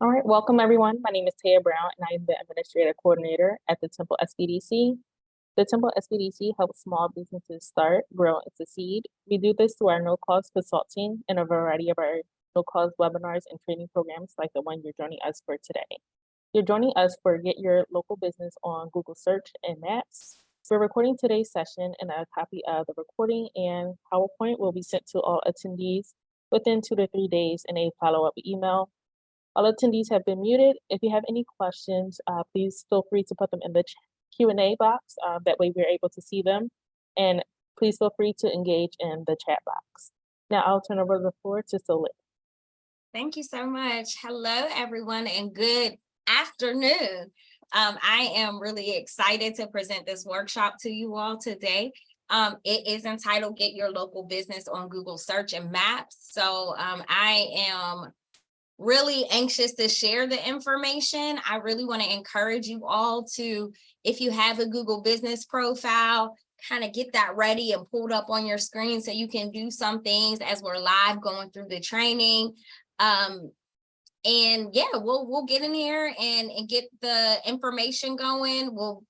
All right, welcome everyone. My name is Taya Brown and I am the Administrative Coordinator at the Temple SBDC. The Temple SBDC helps small businesses start, grow, and succeed. We do this through our no-cost consulting and a variety of our no-cost webinars and training programs like the one you're joining us for today. You're joining us for Get Your Local Business on Google Search and Maps. We're recording today's session, and a copy of the recording and PowerPoint will be sent to all attendees within 2 to 3 days in a follow-up email. All attendees have been muted. If you have any questions, please feel free to put them in the Q&A box. That way we're able to see them. And please feel free to engage in the chat box. Now I'll turn over the floor to Soleil. Thank you so much. Hello, everyone, and good afternoon. I am really excited to present this workshop to you all today. It is entitled Get Your Local Business on Google Search and Maps. So I am really anxious to share the information. I really want to encourage you all to, if you have a Google business profile, kind of get that ready and pulled up on your screen so you can do some things as we're live going through the training. And yeah, we'll get in here and get the information going. We'll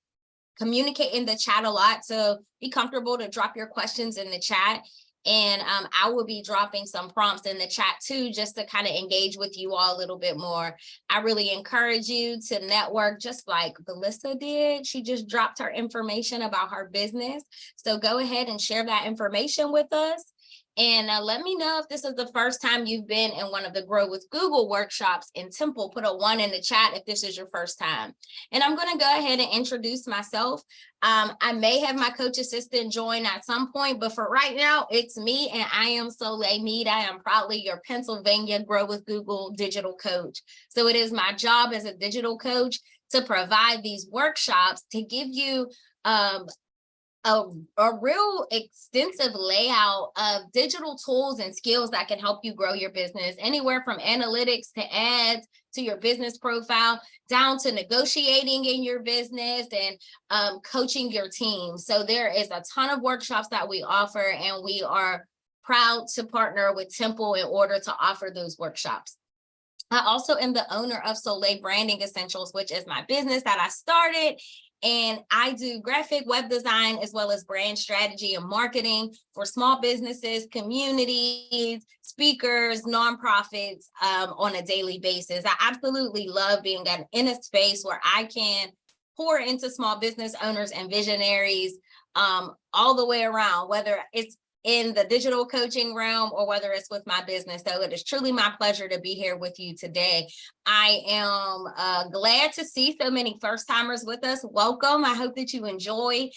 communicate in the chat a lot, so be comfortable to drop your questions in the chat. And I will be dropping some prompts in the chat too, just to kind of engage with you all a little bit more. I really encourage you to network just like Melissa did. She just dropped her information about her business. So go ahead and share that information with us. And let me know if this is the first time you've been in one of the Grow with Google workshops in Temple. Put a 1 in the chat if this is your first time. And I'm going to go ahead and introduce myself. I may have my coach assistant join at some point, but for right now, it's me, and I am Soleil Mead. I am proudly your Pennsylvania Grow with Google digital coach. So it is my job as a digital coach to provide these workshops to give you a real extensive layout of digital tools and skills that can help you grow your business, anywhere from analytics to ads to your business profile, down to negotiating in your business and coaching your team. So there is a ton of workshops that we offer, and we are proud to partner with Temple in order to offer those workshops. I also am the owner of Soleil Branding Essentials, which is my business that I started. And I do graphic web design as well as brand strategy and marketing for small businesses, communities, speakers, nonprofits on a daily basis. I absolutely love being in a space where I can pour into small business owners and visionaries all the way around, whether it's in the digital coaching realm or whether it's with my business. So it is truly my pleasure to be here with you today. I am glad to see so many first timers with us. Welcome. I hope that you enjoy.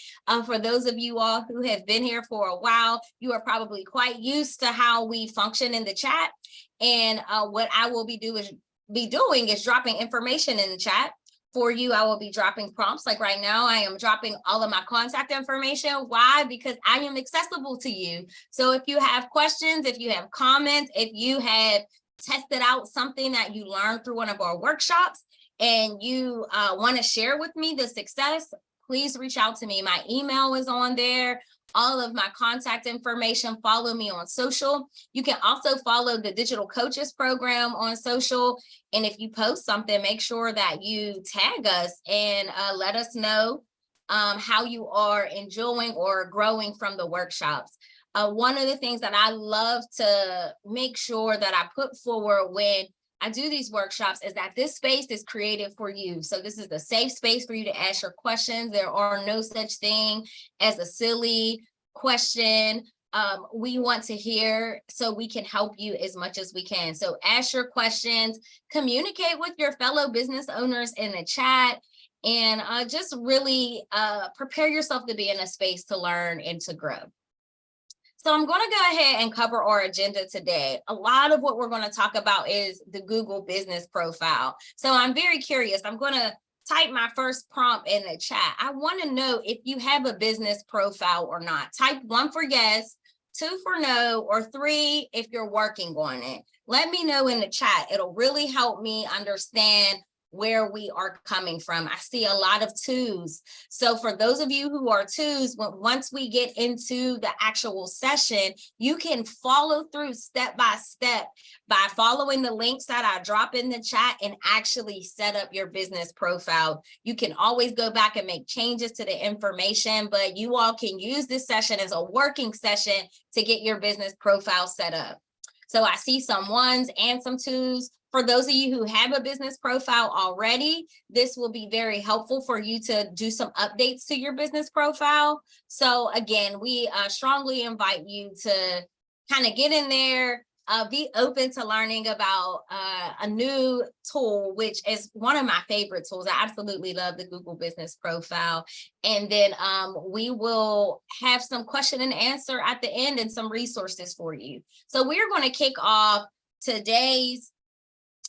For those of you all who have been here for a while, you are probably quite used to how we function in the chat. And what I will be doing is dropping information in the chat. For you, I will be dropping prompts. Like right now, I am dropping all of my contact information. Why? Because I am accessible to you. So if you have questions, if you have comments, if you have tested out something that you learned through one of our workshops and you want to share with me the success, please reach out to me. My email is on there. All of my contact information. Follow me on social. You can also follow the Digital Coaches Program on social. And if you post something, make sure that you tag us and let us know how you are enjoying or growing from the workshops. One of the things that I love to make sure that I put forward when I do these workshops is that this space is created for you. So this is the safe space for you to ask your questions. There are no such thing as a silly question. We want to hear so we can help you as much as we can. So ask your questions, communicate with your fellow business owners in the chat, and just really prepare yourself to be in a space to learn and to grow. So I'm going to go ahead and cover our agenda today. A lot of what we're going to talk about is the Google business profile. So I'm very curious. I'm going to type my first prompt in the chat. I want to know if you have a business profile or not. Type 1 for yes, 2 for no, or 3 if you're working on it. Let me know in the chat. It'll really help me understand where we are coming from. I see a lot of twos. So for those of you who are twos, once we get into the actual session, you can follow through step by step by following the links that I drop in the chat and actually set up your business profile. You can always go back and make changes to the information, but you all can use this session as a working session to get your business profile set up. So I see some ones and some twos. For those of you who have a business profile already, this will be very helpful for you to do some updates to your business profile. So again, we strongly invite you to kind of get in there, be open to learning about a new tool, which is one of my favorite tools. I absolutely love the Google Business Profile. And then we will have some question and answer at the end and some resources for you. So we're going to kick off today's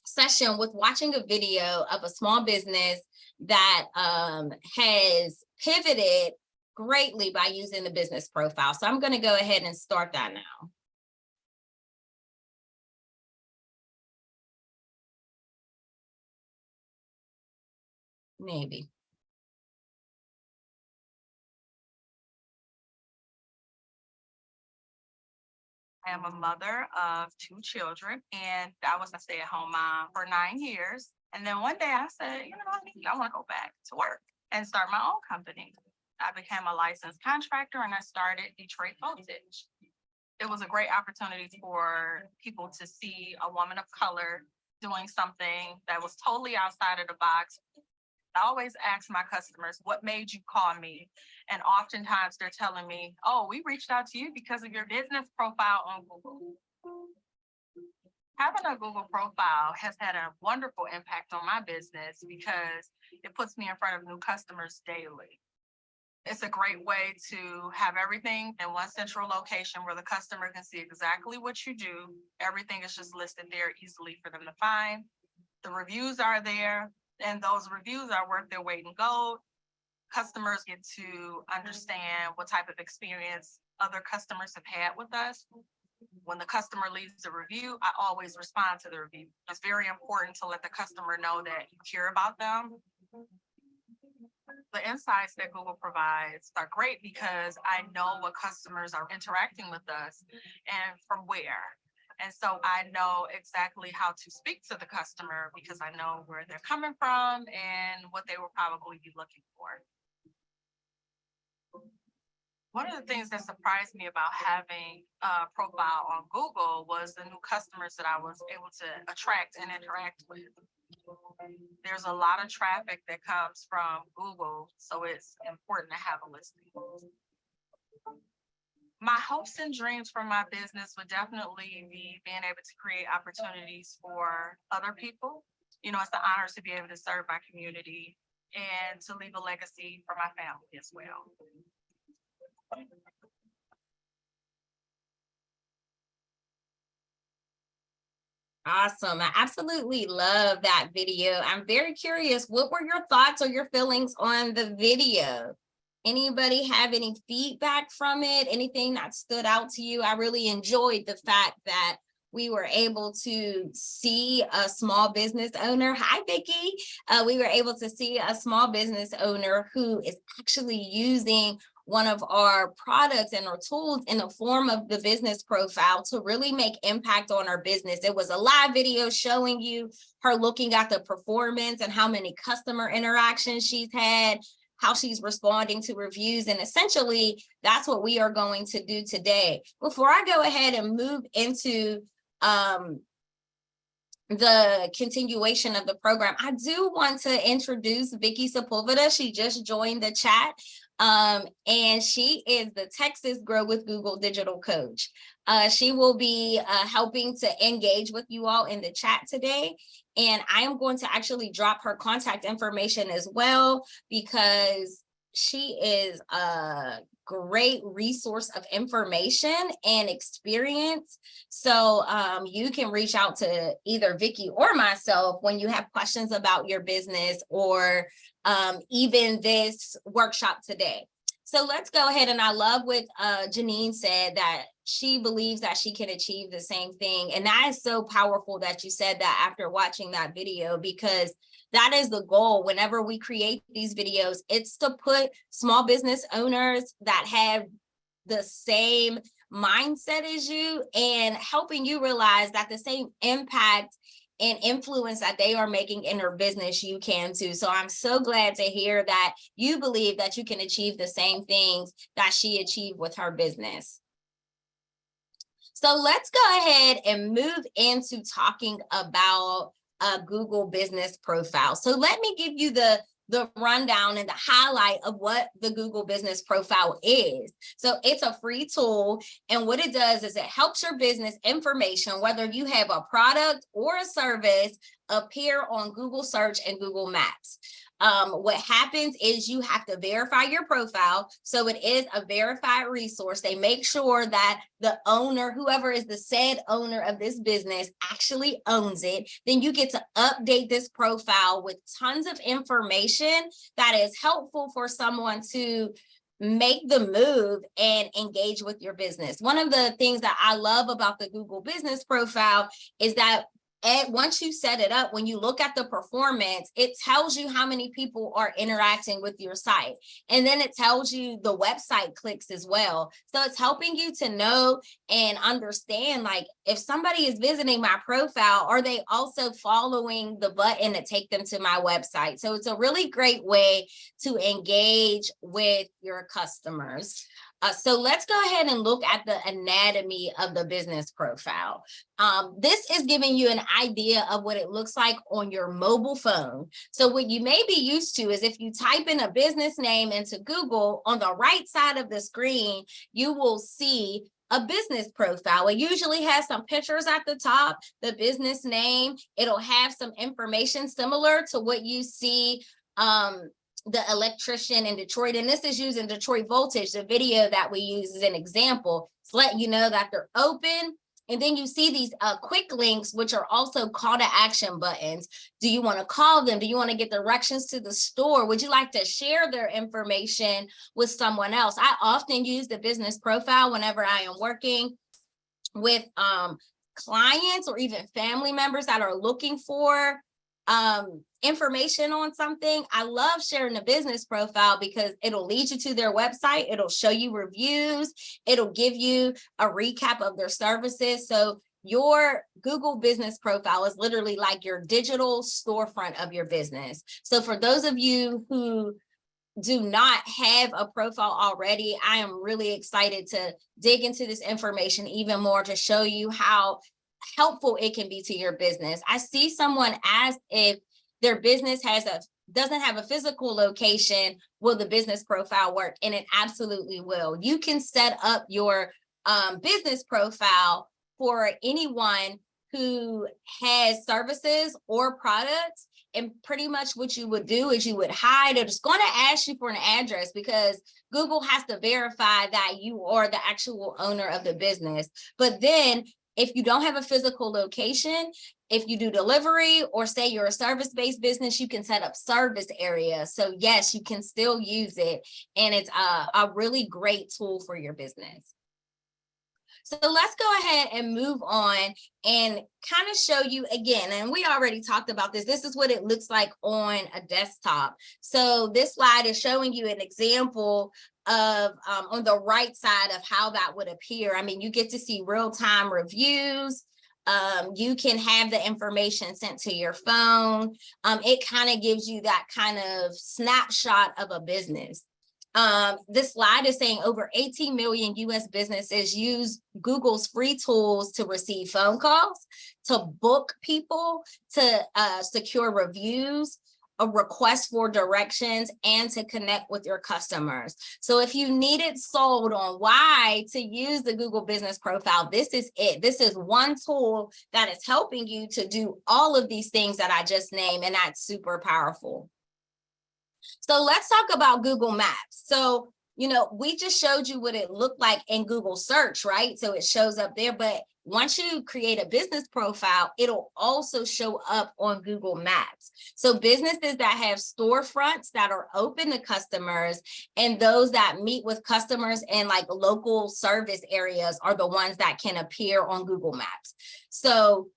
session with watching a video of a small business that has pivoted greatly by using the business profile. So I'm going to go ahead and start that now. Maybe. I am a mother of 2 children, and I was a stay-at-home mom for 9 years. And then one day I said, you know, I want to go back to work and start my own company. I became a licensed contractor and I started Detroit Voltage. It was a great opportunity for people to see a woman of color doing something that was totally outside of the box. I always ask my customers, what made you call me? And oftentimes they're telling me, oh, we reached out to you because of your business profile on Google. Having a Google profile has had a wonderful impact on my business because it puts me in front of new customers daily. It's a great way to have everything in one central location where the customer can see exactly what you do. Everything is just listed there easily for them to find. The reviews are there. And those reviews are worth their weight in gold. Customers get to understand what type of experience other customers have had with us. When the customer leaves a review, I always respond to the review. It's very important to let the customer know that you care about them. The insights that Google provides are great because I know what customers are interacting with us and from where. And so I know exactly how to speak to the customer because I know where they're coming from and what they will probably be looking for. One of the things that surprised me about having a profile on Google was the new customers that I was able to attract and interact with. There's a lot of traffic that comes from Google, so it's important to have a listing. My hopes and dreams for my business would definitely be being able to create opportunities for other people. You know, it's an honor to be able to serve my community and to leave a legacy for my family as well. Awesome. I absolutely love that video. I'm very curious, what were your thoughts or your feelings on the video? Anybody have any feedback from it? Anything that stood out to you? I really enjoyed the fact that we were able to see a small business owner. Hi, Vicki. We were able to see a small business owner who is actually using one of our products and our tools in the form of the business profile to really make impact on our business. It was a live video showing you her looking at the performance and how many customer interactions she's had, how she's responding to reviews. And essentially, that's what we are going to do today. Before I go ahead and move into the continuation of the program, I do want to introduce Vicki Sepulveda. She just joined the chat. And she is the Texas Grow with Google digital coach. She will be helping to engage with you all in the chat today. And I am going to actually drop her contact information as well, because she is a great resource of information and experience. So you can reach out to either Vicki or myself when you have questions about your business or even this workshop today. So let's go ahead. And I love what Janine said, that she believes that she can achieve the same thing. And that is so powerful that you said that after watching that video, because that is the goal. Whenever we create these videos, it's to put small business owners that have the same mindset as you and helping you realize that the same impact and influence that they are making in their business, you can too. So I'm so glad to hear that you believe that you can achieve the same things that she achieved with her business. So let's go ahead and move into talking about a Google business profile. So let me give you the rundown and the highlight of what the Google business profile is. So it's a free tool. And what it does is it helps your business information, whether you have a product or a service, appear on Google search and Google Maps. What happens is you have to verify your profile. So it is a verified resource. They make sure that the owner, whoever is the said owner of this business, actually owns it. Then you get to update this profile with tons of information that is helpful for someone to make the move and engage with your business. One of the things that I love about the Google business profile is that once you set it up, when you look at the performance, it tells you how many people are interacting with your site. And then it tells you the website clicks as well. So it's helping you to know and understand, like, if somebody is visiting my profile, are they also following the button to take them to my website? So it's a really great way to engage with your customers. So let's go ahead and look at the anatomy of the business profile. This is giving you an idea of what it looks like on your mobile phone. So what you may be used to is if you type in a business name into Google, on the right side of the screen, you will see a business profile. It usually has some pictures at the top, the business name. It'll have some information similar to what you see the electrician in Detroit, and this is using Detroit Voltage, the video that we use as an example. It's letting you know that they're open. And then you see these quick links, which are also call to action buttons. Do you want to call them? Do you want to get directions to the store? Would you like to share their information with someone else? I often use the business profile whenever I am working with clients or even family members that are looking for information on something. I love sharing the business profile because it'll lead you to their website. It'll show you reviews. It'll give you a recap of their services. So your Google business profile is literally like your digital storefront of your business. So for those of you who do not have a profile already, I am really excited to dig into this information even more to show you how helpful it can be to your business. I see someone ask if their business doesn't have a physical location, will the business profile work? And it absolutely will. You can set up your business profile for anyone who has services or products. And pretty much what you would do is you would hide, or it's going to ask you for an address because Google has to verify that you are the actual owner of the business. But then if you don't have a physical location, if you do delivery or say you're a service-based business, you can set up service areas. So yes, you can still use it. And it's a really great tool for your business. So let's go ahead and move on and kind of show you again, and we already talked about this. This is what it looks like on a desktop. So this slide is showing you an example of on the right side of how that would appear. I mean, you get to see real-time reviews. You can have the information sent to your phone. It kind of gives you that kind of snapshot of a business. This slide is saying over 18 million US businesses use Google's free tools to receive phone calls, to book people, to secure reviews, a request for directions, and to connect with your customers. So if you needed sold on why to use the Google business profile, this is it. This is one tool that is helping you to do all of these things that I just named, and that's super powerful. So let's talk about Google Maps. So, you know, we just showed you what it looked like in Google search, right? So it shows up there, but once you create a business profile, it'll also show up on Google Maps. So businesses that have storefronts that are open to customers and those that meet with customers in like local service areas are the ones that can appear on Google Maps. So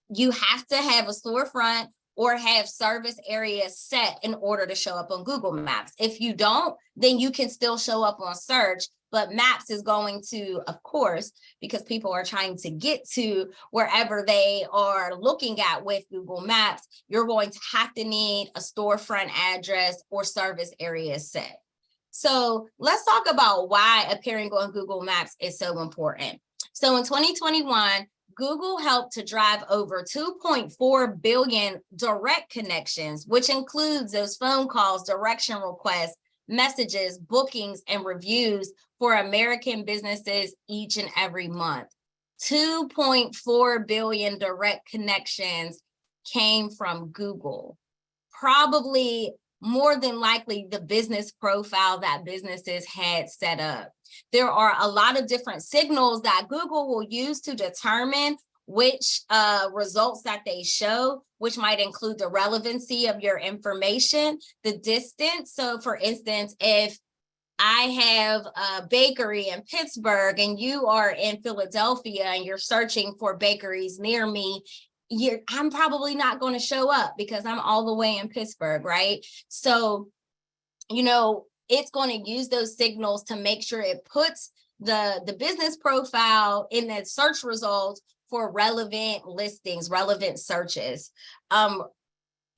you have to have a storefront or have service areas set in order to show up on Google Maps. If you don't, then you can still show up on search, but Maps is going to, of course, because people are trying to get to wherever they are looking at with Google Maps, you're going to have to need a storefront address or service area set. So let's talk about why appearing on Google Maps is so important. So in 2021, Google helped to drive over 2.4 billion direct connections, which includes those phone calls, direction requests, messages, bookings, and reviews for American businesses each and every month. 2.4 billion direct connections came from Google. Probably more than likely the business profile that businesses had set up. There are a lot of different signals that Google will use to determine which results that they show, which might include the relevancy of your information, the distance. So for instance, if I have a bakery in Pittsburgh and you are in Philadelphia and you're searching for bakeries near me, I'm probably not going to show up because I'm all the way in Pittsburgh, right? So, you know, it's going to use those signals to make sure it puts the business profile in the search results for relevant listings, relevant searches.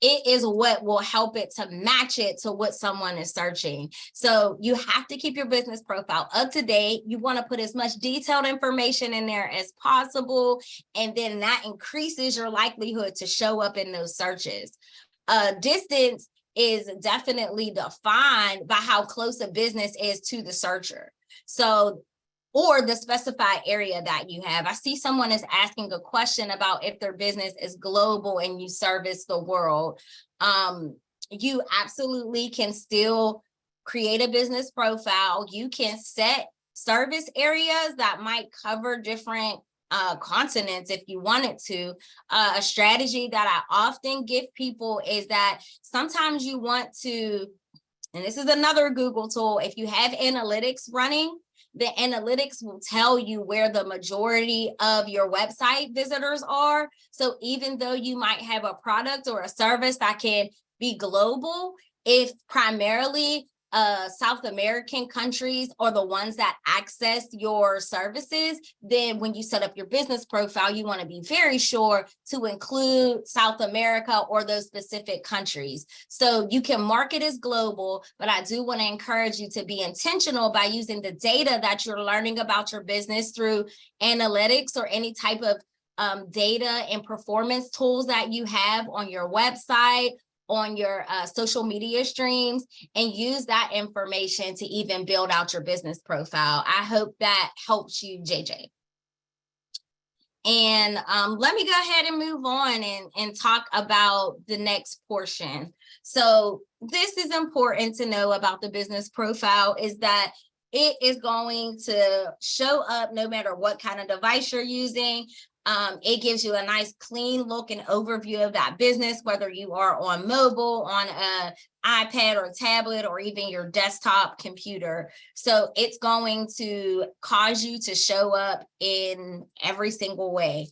It is what will help it to match it to what someone is searching. So you have to keep your business profile up to date. You want to put as much detailed information in there as possible. And then that increases your likelihood to show up in those searches. Distance is definitely defined by how close a business is to the searcher. So, or the specified area that you have. I see someone is asking a question about if their business is global and you service the world. You absolutely can still create a business profile. You can set service areas that might cover different continents if you wanted to. A strategy that I often give people is that sometimes you want to, and this is another Google tool, if you have analytics running, the analytics will tell you where the majority of your website visitors are. So even though you might have a product or a service that can be global, if primarily South American countries are the ones that access your services, then when you set up your business profile, you want to be very sure to include South America or those specific countries. So you can market as global, but I do want to encourage you to be intentional by using the data that you're learning about your business through analytics or any type of data and performance tools that you have on your website, on your social media streams, and use that information to even build out your business profile. I hope that helps you, JJ. And let me go ahead and move on and talk about the next portion. So this is important to know about the business profile, is that it is going to show up no matter what kind of device you're using. It gives you a nice clean look and overview of that business, whether you are on mobile, on an iPad or tablet, or even your desktop computer. So it's going to cause you to show up in every single way.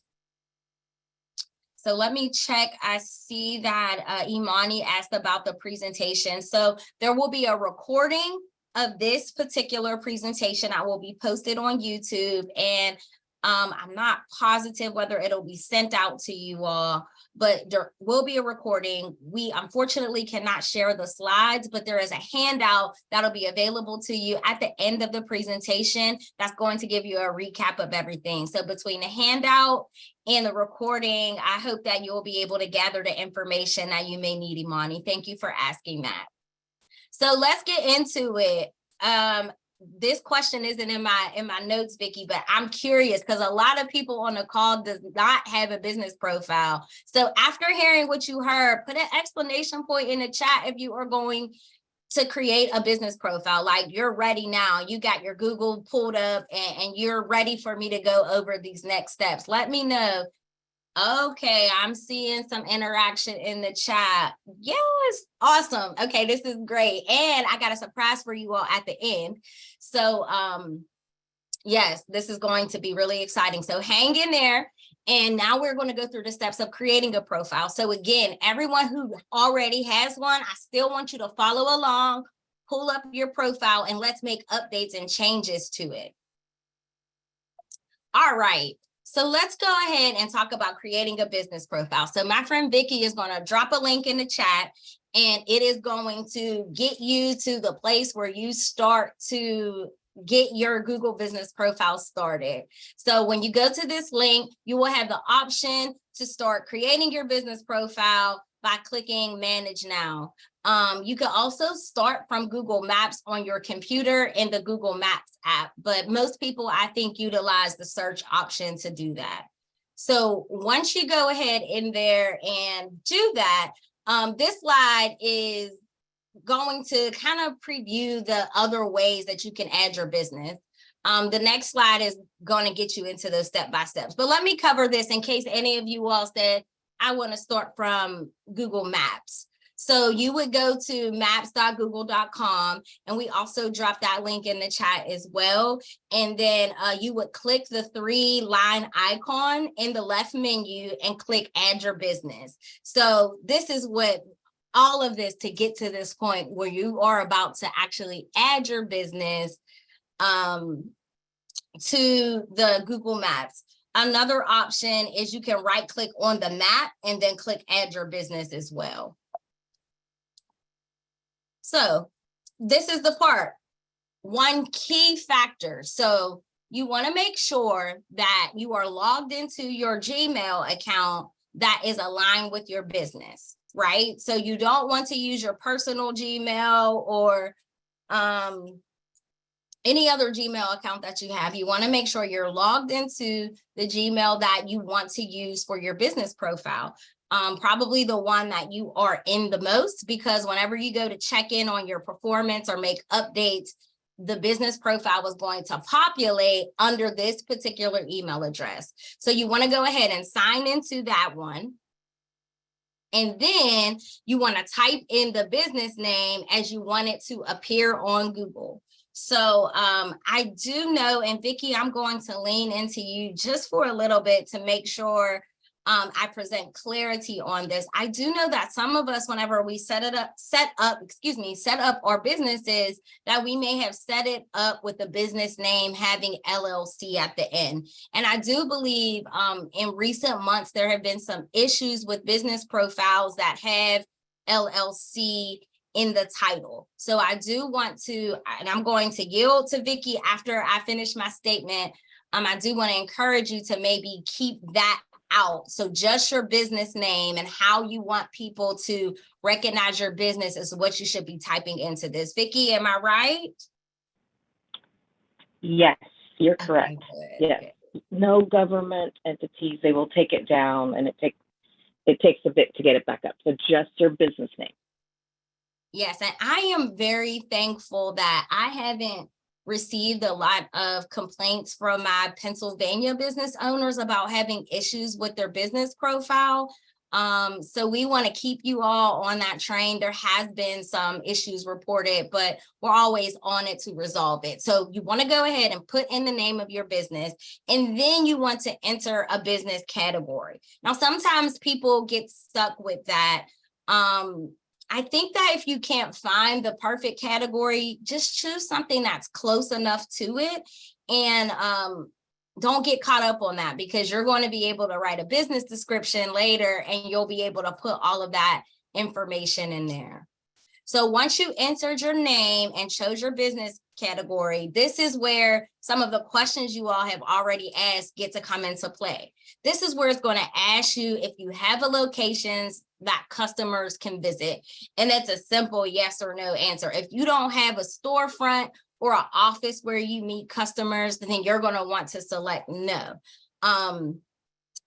So let me check. I see that Imani asked about the presentation. So there will be a recording of this particular presentation that will be posted on YouTube, and I'm not positive whether it'll be sent out to you all, but there will be a recording. We unfortunately cannot share the slides, but there is a handout that'll be available to you at the end of the presentation that's going to give you a recap of everything. So between the handout and the recording, I hope that you'll be able to gather the information that you may need, Imani. Thank you for asking that. So let's get into it. This question isn't in my notes, Vicki, but I'm curious because a lot of people on the call does not have a business profile. So after hearing what you heard, put an exclamation point in the chat if you are going to create a business profile. Like you're ready now, you got your Google pulled up and you're ready for me to go over these next steps. Let me know. Okay, I'm seeing some interaction in the chat. Yes, awesome. Okay, this is great. And I got a surprise for you all at the end. So yes, this is going to be really exciting. So hang in there. And now we're going to go through the steps of creating a profile. So again, everyone who already has one, I still want you to follow along, pull up your profile, and let's make updates and changes to it. All right. So let's go ahead and talk about creating a business profile. So my friend Vicky is going to drop a link in the chat, and it is going to get you to the place where you start to get your Google business profile started. So when you go to this link, you will have the option to start creating your business profile by clicking Manage Now. You can also start from Google Maps on your computer in the Google Maps app, but most people, I think, utilize the search option to do that. So once you go ahead in there and do that, this slide is going to kind of preview the other ways that you can add your business. The next slide is going to get you into those step-by-steps. But let me cover this in case any of you all said, I want to start from Google Maps. So you would go to maps.google.com, and we also drop that link in the chat as well. And then you would click the 3-line icon in the left menu and click Add Your Business. So this is what all of this to get to this point where you are about to actually add your business to the Google Maps. Another option is you can right click on the map and then click Add Your Business as well. So this is the part, one key factor. So you want to make sure that you are logged into your Gmail account that is aligned with your business, right? So you don't want to use your personal Gmail or any other Gmail account that you have. You want to make sure you're logged into the Gmail that you want to use for your business profile. Probably the one that you are in the most, because whenever you go to check in on your performance or make updates, the business profile is going to populate under this particular email address. So you want to go ahead and sign into that one. And then you want to type in the business name as you want it to appear on Google. So I do know, and Vicky, I'm going to lean into you just for a little bit to make sure I present clarity on this. I do know that some of us, whenever we set up our businesses, that we may have set it up with the business name having LLC at the end. And I do believe in recent months, there have been some issues with business profiles that have LLC in the title. So I do want to, and I'm going to yield to Vicky after I finish my statement. I do want to encourage you to maybe keep that out. So just your business name and how you want people to recognize your business is what you should be typing into this. Vicky, am I right? Yes, you're correct. Okay, yes. No government entities, they will take it down, and it takes a bit to get it back up. So just your business name. Yes, and I am very thankful that I haven't received a lot of complaints from my Pennsylvania business owners about having issues with their business profile. So we want to keep you all on that train. There has been some issues reported, but we're always on it to resolve it. So you want to go ahead and put in the name of your business, and then you want to enter a business category. Now, sometimes people get stuck with that. I think that if you can't find the perfect category, just choose something that's close enough to it, and don't get caught up on that, because you're going to be able to write a business description later and you'll be able to put all of that information in there. So once you entered your name and chose your business category, this is where some of the questions you all have already asked get to come into play. This is where it's going to ask you if you have a locations that customers can visit. And it's a simple yes or no answer. If you don't have a storefront or an office where you meet customers, then you're going to want to select no.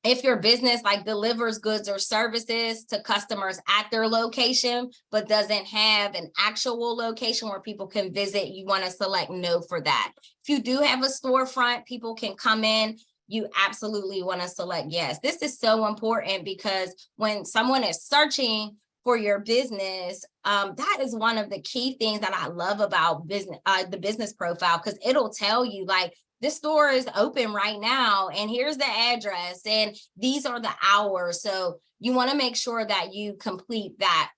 If your business like delivers goods or services to customers at their location, but doesn't have an actual location where people can visit, you want to select no for that. If you do have a storefront, people can come in, you absolutely want to select yes. This is so important because when someone is searching for your business, that is one of the key things that I love about business, the business profile, because it'll tell you like, this store is open right now, and here's the address, and these are the hours. So you want to make sure that you complete that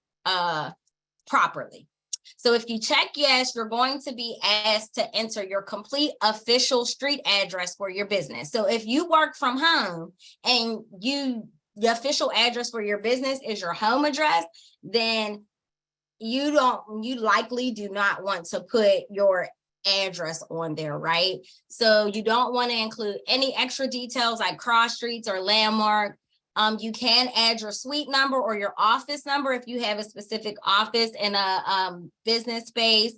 properly. So if you check yes, you're going to be asked to enter your complete official street address for your business. So if you work from home and the official address for your business is your home address, then you likely do not want to put your address on there, right? So you don't want to include any extra details like cross streets or landmark. You can add your suite number or your office number if you have a specific office in a business space.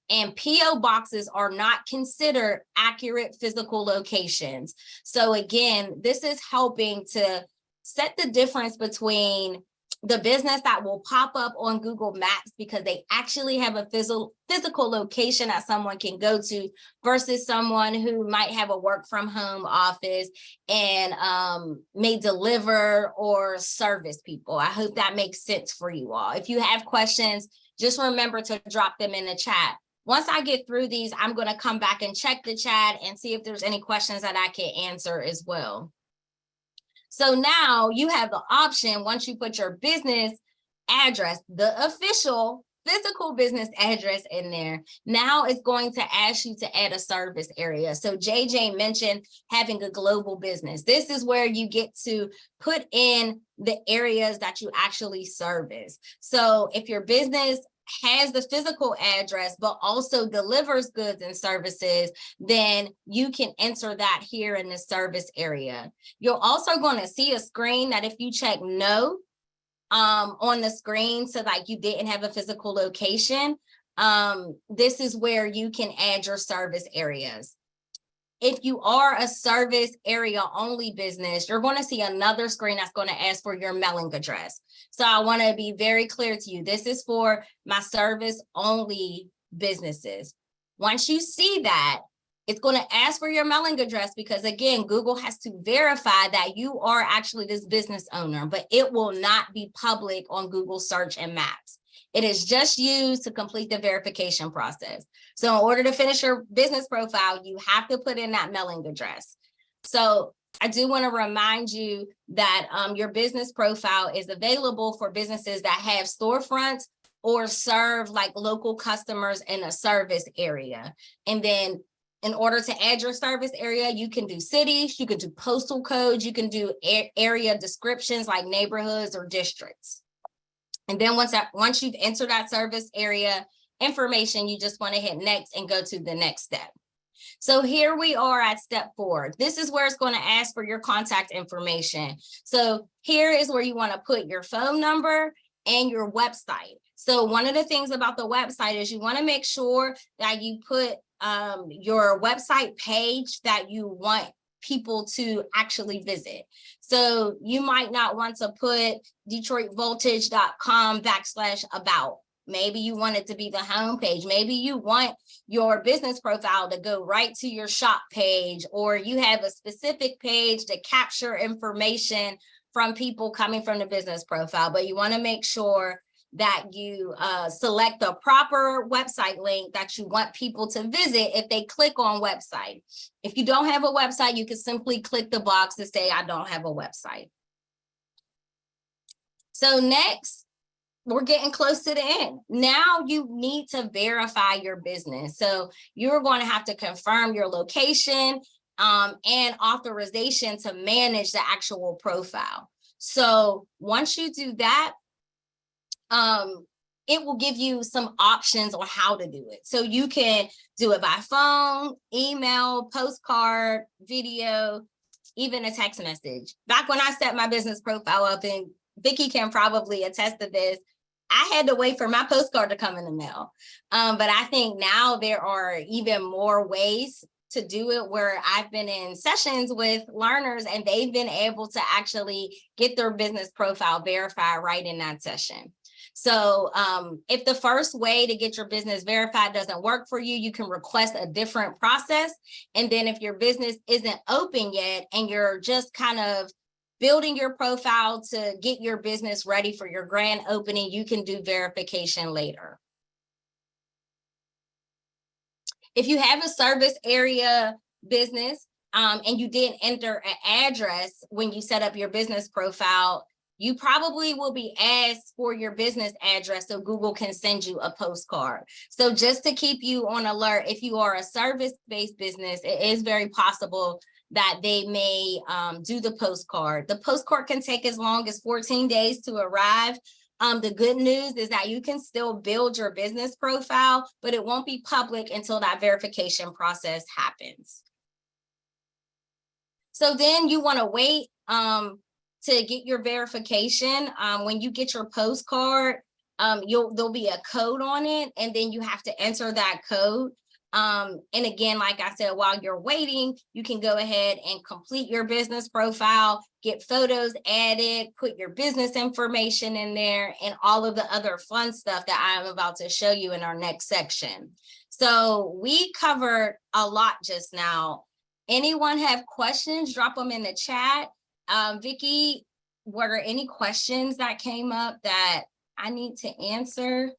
And PO boxes are not considered accurate physical locations. So again, this is helping to set the difference between the business that will pop up on Google Maps because they actually have a physical location that someone can go to versus someone who might have a work from home office and may deliver or service people. I hope that makes sense for you all. If you have questions, just remember to drop them in the chat. Once I get through these, I'm going to come back and check the chat and see if there's any questions that I can answer as well. So now you have the option, once you put your business address, the official physical business address in there, now it's going to ask you to add a service area. So JJ mentioned having a global business. This is where you get to put in the areas that you actually service. So if your business has the physical address, but also delivers goods and services, then you can enter that here in the service area. You're also going to see a screen that if you check no on the screen, so like you didn't have a physical location, this is where you can add your service areas. If you are a service area only business, you're going to see another screen that's going to ask for your mailing address. So I want to be very clear to you. This is for my service only businesses. Once you see that, it's going to ask for your mailing address because again, Google has to verify that you are actually this business owner, but it will not be public on Google search and maps. It is just used to complete the verification process. So in order to finish your business profile, you have to put in that mailing address. So I do want to remind you that your business profile is available for businesses that have storefronts or serve like local customers in a service area. And then in order to add your service area, you can do cities, you can do postal codes, you can do area descriptions like neighborhoods or districts. And then once you've entered that service area information, you just want to hit next and go to the next step. So here we are at step 4. This is where it's going to ask for your contact information. So here is where you want to put your phone number and your website. So one of the things about the website is you want to make sure that you put your website page that you want people to actually visit. So you might not want to put DetroitVoltage.com/about. Maybe you want it to be the homepage. Maybe you want your business profile to go right to your shop page, or you have a specific page to capture information from people coming from the business profile. But you want to make sure that you select the proper website link that you want people to visit if they click on website. If you don't have a website, you can simply click the box to say, I don't have a website. So next, we're getting close to the end. Now you need to verify your business. So you're going to have to confirm your location and authorization to manage the actual profile. So once you do that, it will give you some options on how to do it. So you can do it by phone, email, postcard, video, even a text message. Back when I set my business profile up, and Vicki can probably attest to this, I had to wait for my postcard to come in the mail. But I think now there are even more ways to do it where I've been in sessions with learners and they've been able to actually get their business profile verified right in that session. So if the first way to get your business verified doesn't work for you, you can request a different process. And then if your business isn't open yet and you're just kind of building your profile to get your business ready for your grand opening, you can do verification later. If you have a service area business and you didn't enter an address when you set up your business profile, you probably will be asked for your business address so Google can send you a postcard. So just to keep you on alert, if you are a service-based business, it is very possible that they may do the postcard. The postcard can take as long as 14 days to arrive. The good news is that you can still build your business profile, but it won't be public until that verification process happens. So then you want to wait to get your verification. When you get your postcard, there'll be a code on it, and then you have to enter that code. And again, like I said, while you're waiting, you can go ahead and complete your business profile, get photos added, put your business information in there, and all of the other fun stuff that I'm about to show you in our next section. So we covered a lot just now. Anyone have questions? Drop them in the chat. Vicki, were there any questions that came up that I need to answer?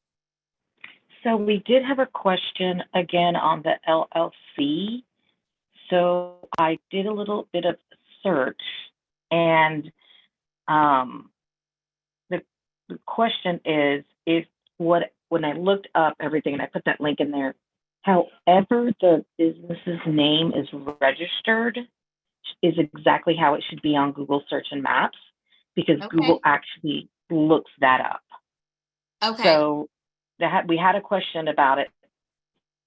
So we did have a question again on the LLC. So I did a little bit of search, and the question is when I looked up everything and I put that link in there, however the business's name is registered is exactly how it should be on Google Search and Maps, because Okay. Google actually looks that up. Okay. So we had a question about it.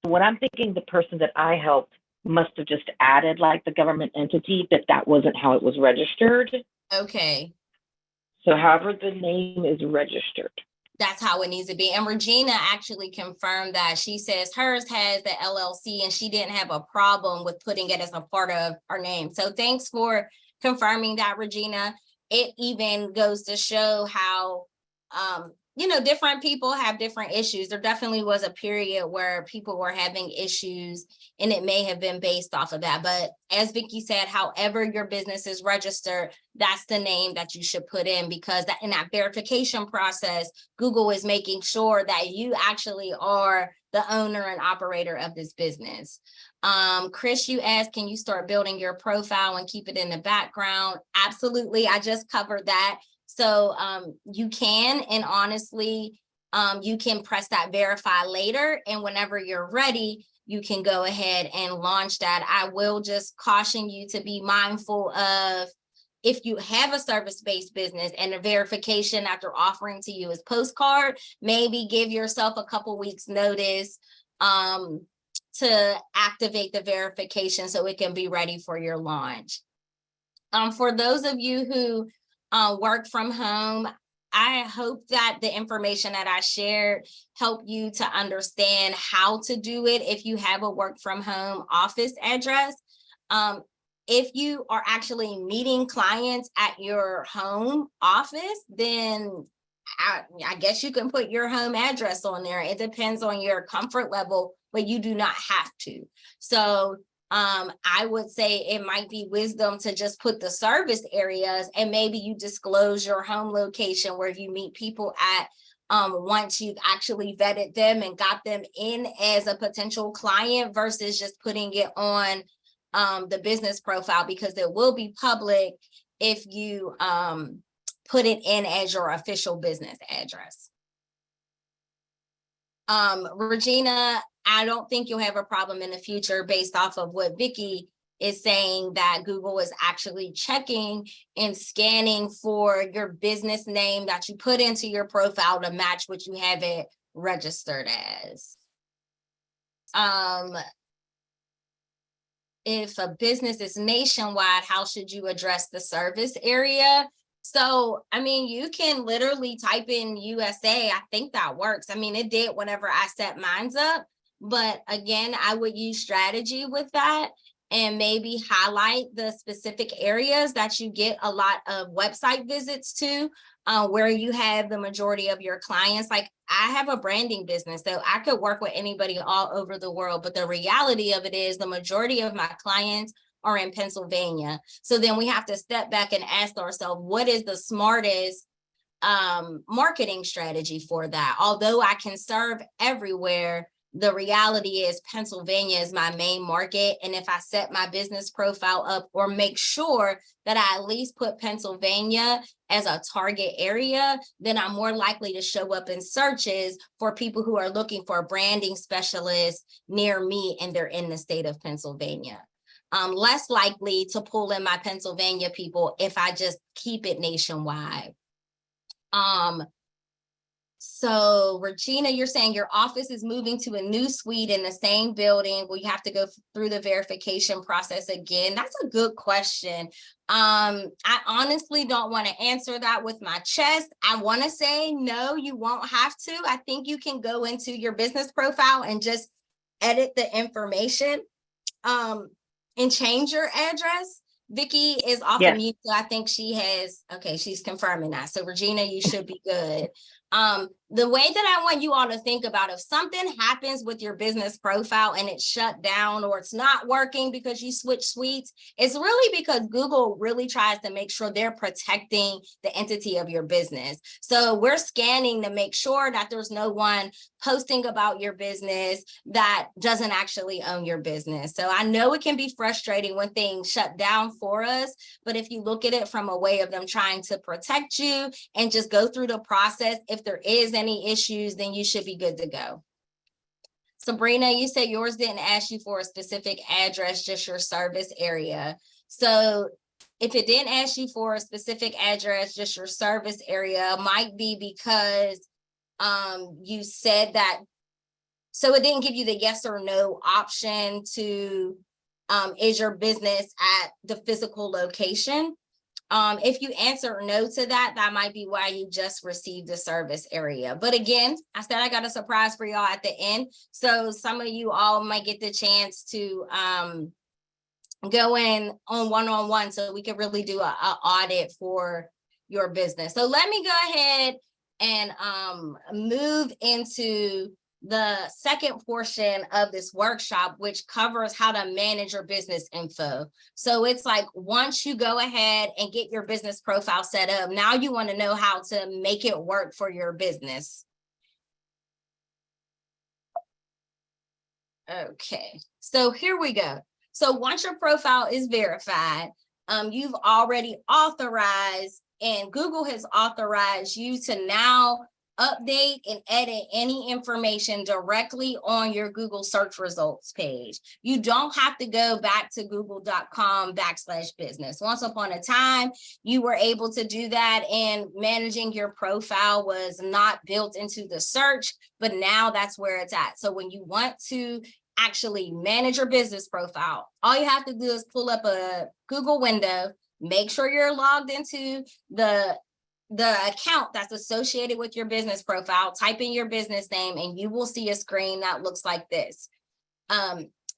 What I'm thinking, the person that I helped must have just added like the government entity, but that wasn't how it was registered. Okay. So however the name is registered. That's how it needs to be. And Regina actually confirmed that. She says hers has the LLC and she didn't have a problem with putting it as a part of her name. So thanks for confirming that, Regina. It even goes to show how, different people have different issues. There definitely was a period where people were having issues and it may have been based off of that. But as Vicki said, however your business is registered, that's the name that you should put in, because in that verification process, Google is making sure that you actually are the owner and operator of this business. Chris, you asked, can you start building your profile and keep it in the background? Absolutely. I just covered that. So you can, and honestly, you can press that verify later. And whenever you're ready, you can go ahead and launch that. I will just caution you to be mindful of, if you have a service-based business and the verification that they're offering to you is postcard, maybe give yourself a couple weeks notice to activate the verification so it can be ready for your launch. For those of you who work from home, I hope that the information that I shared helped you to understand how to do it if you have a work from home office address. If you are actually meeting clients at your home office, then I guess you can put your home address on there. It depends on your comfort level, but you do not have to. So I would say it might be wisdom to just put the service areas, and maybe you disclose your home location where you meet people at once you've actually vetted them and got them in as a potential client, versus just putting it on the business profile, because it will be public if you put it in as your official business address. Regina, I don't think you'll have a problem in the future based off of what Vicki is saying, that Google is actually checking and scanning for your business name that you put into your profile to match what you have it registered as. If a business is nationwide, how should you address the service area? So, I mean, you can literally type in USA. I think that works. I mean, it did whenever I set mine up. But again, I would use strategy with that and maybe highlight the specific areas that you get a lot of website visits to, where you have the majority of your clients. Like I have a branding business, so I could work with anybody all over the world. But the reality of it is the majority of my clients are in Pennsylvania. So then we have to step back and ask ourselves, what is the smartest marketing strategy for that? Although I can serve everywhere, the reality is Pennsylvania is my main market. And if I set my business profile up or make sure that I at least put Pennsylvania as a target area, then I'm more likely to show up in searches for people who are looking for branding specialists near me and they're in the state of Pennsylvania. Less likely to pull in my Pennsylvania people if I just keep it nationwide. So Regina, you're saying your office is moving to a new suite in the same building. Will you have to go through the verification process again? That's a good question. I honestly don't want to answer that with my chest. I want to say, no, you won't have to. I think you can go into your business profile and just edit the information, and change your address. Vicky is off of mute, so I think she has, okay, she's confirming that. So Regina, you should be good. The way that I want you all to think about, if something happens with your business profile and it's shut down or it's not working because you switch suites, it's really because Google really tries to make sure they're protecting the entity of your business. So we're scanning to make sure that there's no one posting about your business that doesn't actually own your business. So I know it can be frustrating when things shut down for us, but if you look at it from a way of them trying to protect you and just go through the process, if there is any issues, then you should be good to go. Sabrina, you said yours didn't ask you for a specific address, just your service area. So if it didn't ask you for a specific address, just your service area, might be because you said that, so it didn't give you the yes or no option to, is your business at the physical location? If you answer no to that, that might be why you just received the service area. But again, I said I got a surprise for y'all at the end. So some of you all might get the chance to go in on one-on-one so we can really do a audit for your business. So let me go ahead and move into the second portion of this workshop, which covers how to manage your business info. So it's like, once you go ahead and get your business profile set up, now you want to know how to make it work for your business. Okay, so here we go. So once your profile is verified, you've already authorized, and Google has authorized you to now update and edit any information directly on your Google search results page. You don't have to go back to google.com/business. Once upon a time, you were able to do that, and managing your profile was not built into the search, but now that's where it's at. So when you want to actually manage your business profile, all you have to do is pull up a Google window, make sure you're logged into the account that's associated with your business profile, type in your business name, and you will see a screen that looks like this.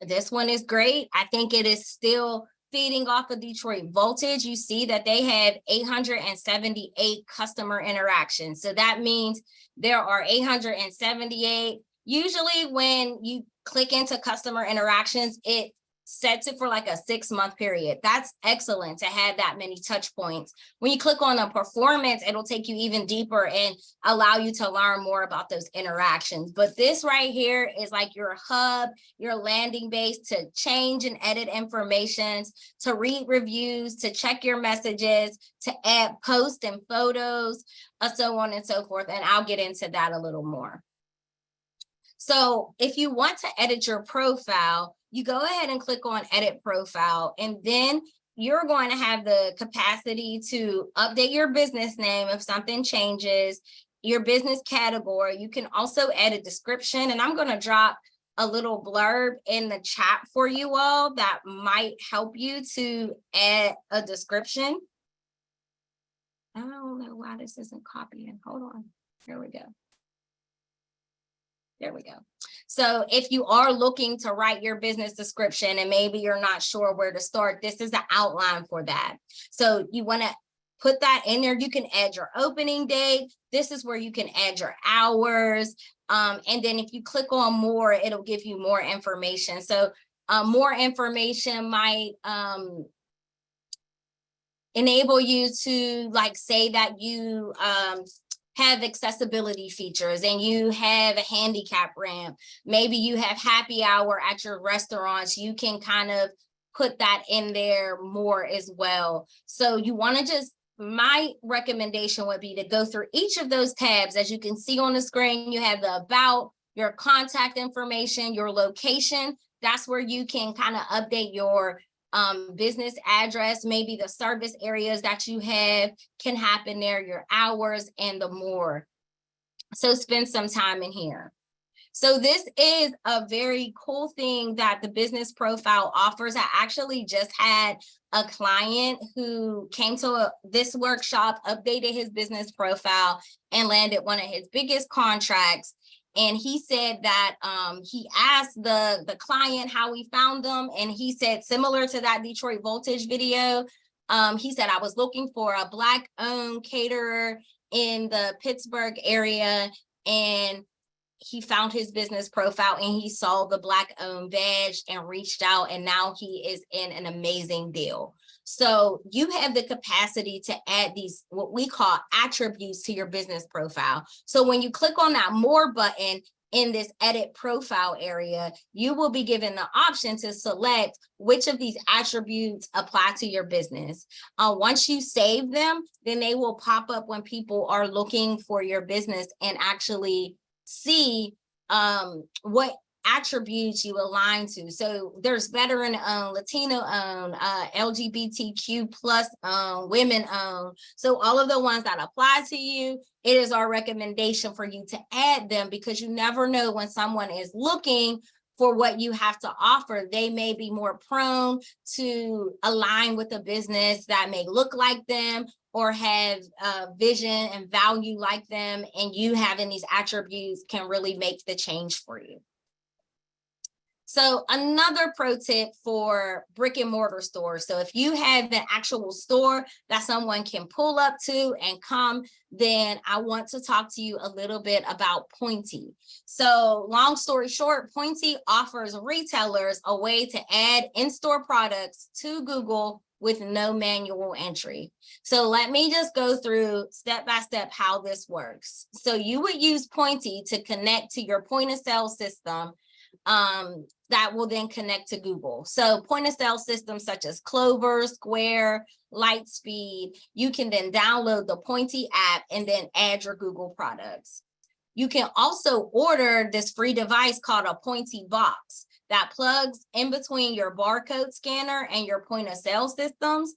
This one is great. I think it is still feeding off of Detroit Voltage. You see that they had 878 customer interactions. So that means there are 878. Usually when you click into customer interactions, it sets it for like a 6-month period. That's excellent to have that many touch points. When you click on the performance, it'll take you even deeper and allow you to learn more about those interactions. But this right here is like your hub, your landing base to change and edit information, to read reviews, to check your messages, to add posts and photos, so on and so forth. And I'll get into that a little more. So if you want to edit your profile, you go ahead and click on edit profile, and then you're going to have the capacity to update your business name if something changes, your business category. You can also add a description, and I'm going to drop a little blurb in the chat for you all that might help you to add a description. I don't know why this isn't copying. Hold on. Here we go. There we go. So if you are looking to write your business description and maybe you're not sure where to start, this is the outline for that. So you want to put that in there. You can add your opening date. This is where you can add your hours. And then if you click on more, it'll give you more information. So more information might enable you to like say that you have accessibility features and you have a handicap ramp. Maybe you have happy hour at your restaurants. You can kind of put that in there more as well. So you want to just, my recommendation would be to go through each of those tabs. As you can see on the screen, you have the about, your contact information, your location. That's where you can kind of update your business address, maybe the service areas that you have can happen there, your hours and the more. So spend some time in here. So this is a very cool thing that the business profile offers. I actually just had a client who came to this workshop, updated his business profile and landed one of his biggest contracts. And he said that he asked the client how he found them. And he said, similar to that Detroit Voltage video, he said, I was looking for a Black-owned caterer in the Pittsburgh area. And he found his business profile and he saw the Black-owned badge and reached out. And now he is in an amazing deal. So you have the capacity to add these, what we call attributes to your business profile. So when you click on that more button in this edit profile area, you will be given the option to select which of these attributes apply to your business. Once you save them, then they will pop up when people are looking for your business and actually see what attributes you align to. So there's veteran-owned, Latino-owned, LGBTQ plus women-owned. So all of the ones that apply to you, it is our recommendation for you to add them because you never know when someone is looking for what you have to offer. They may be more prone to align with a business that may look like them or have vision and value like them, and you having these attributes can really make the change for you. So another pro tip for brick and mortar stores. So if you have an actual store that someone can pull up to and come, then I want to talk to you a little bit about Pointy. So long story short, Pointy offers retailers a way to add in-store products to Google with no manual entry. So let me just go through step by step how this works. So you would use Pointy to connect to your point of sale system that will then connect to Google. So point of sale systems such as Clover, Square, Lightspeed, you can then download the Pointy app and then add your Google products. You can also order this free device called a Pointy box that plugs in between your barcode scanner and your point of sale systems.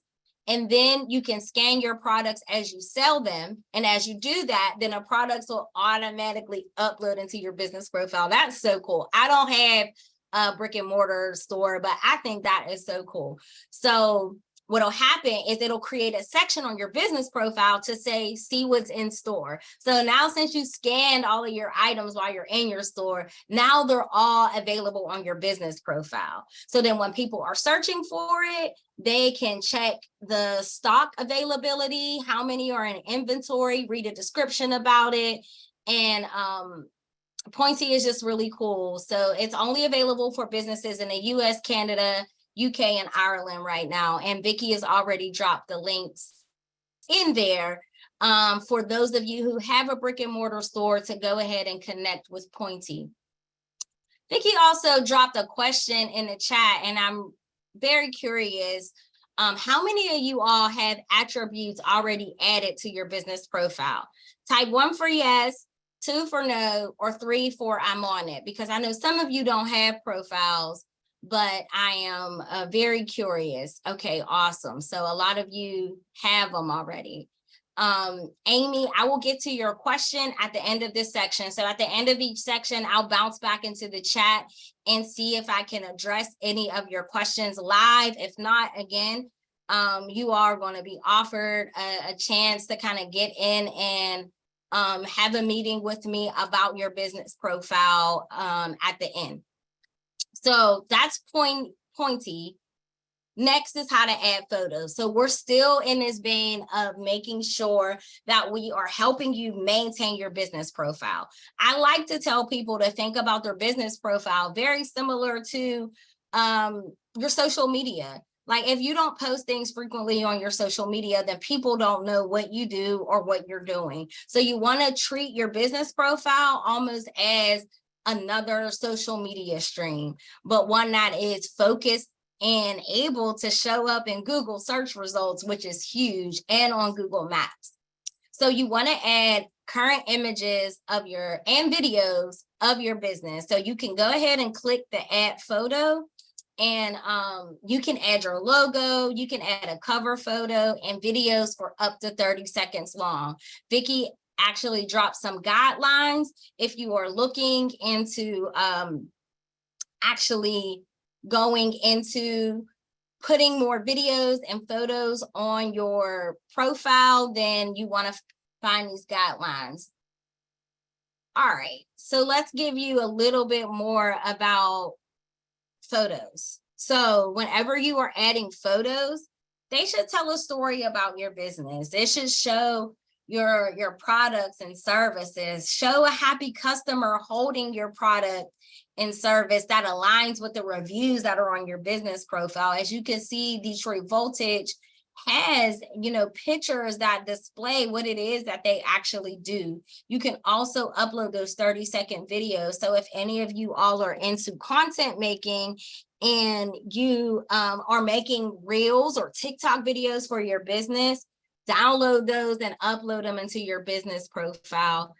And then you can scan your products as you sell them. And as you do that, then the products will automatically upload into your business profile. That's so cool. I don't have a brick and mortar store, but I think that is so cool. So what'll happen is it'll create a section on your business profile to say, see what's in store. So now since you scanned all of your items while you're in your store, now they're all available on your business profile. So then when people are searching for it, they can check the stock availability, how many are in inventory, read a description about it. And Pointy is just really cool. So it's only available for businesses in the US, Canada, UK, and Ireland right now. And Vicki has already dropped the links in there for those of you who have a brick and mortar store to go ahead and connect with Pointy. Vicki also dropped a question in the chat, and I'm very curious. How many of you all have attributes already added to your business profile? Type 1 for yes, 2 for no, or 3 for I'm on it, because I know some of you don't have profiles, but I am very curious. Okay, awesome. So a lot of you have them already. Amy, I will get to your question at the end of this section. So at the end of each section, I'll bounce back into the chat and see if I can address any of your questions live. If not, again, you are going to be offered a chance to kind of get in and have a meeting with me about your business profile at the end. So that's pointy. Next is how to add photos. So we're still in this vein of making sure that we are helping you maintain your business profile. I like to tell people to think about their business profile very similar to your social media. Like if you don't post things frequently on your social media, then people don't know what you do or what you're doing. So you want to treat your business profile almost as another social media stream, but one that is focused and able to show up in Google search results, which is huge, and on Google Maps. So you want to add current images of and videos of your business. So you can go ahead and click the add photo, and you can add your logo, you can add a cover photo and videos for up to 30 seconds long. Vicki actually dropped some guidelines if you are looking into actually going into putting more videos and photos on your profile, then you want to find these guidelines. All right, so let's give you a little bit more about photos. So whenever you are adding photos, they should tell a story about your business. They should show your products and services, show a happy customer holding your product and service that aligns with the reviews that are on your business profile. As you can see, Detroit Voltage has, pictures that display what it is that they actually do. You can also upload those 30-second videos. So if any of you all are into content making and you are making reels or TikTok videos for your business, download those and upload them into your business profile.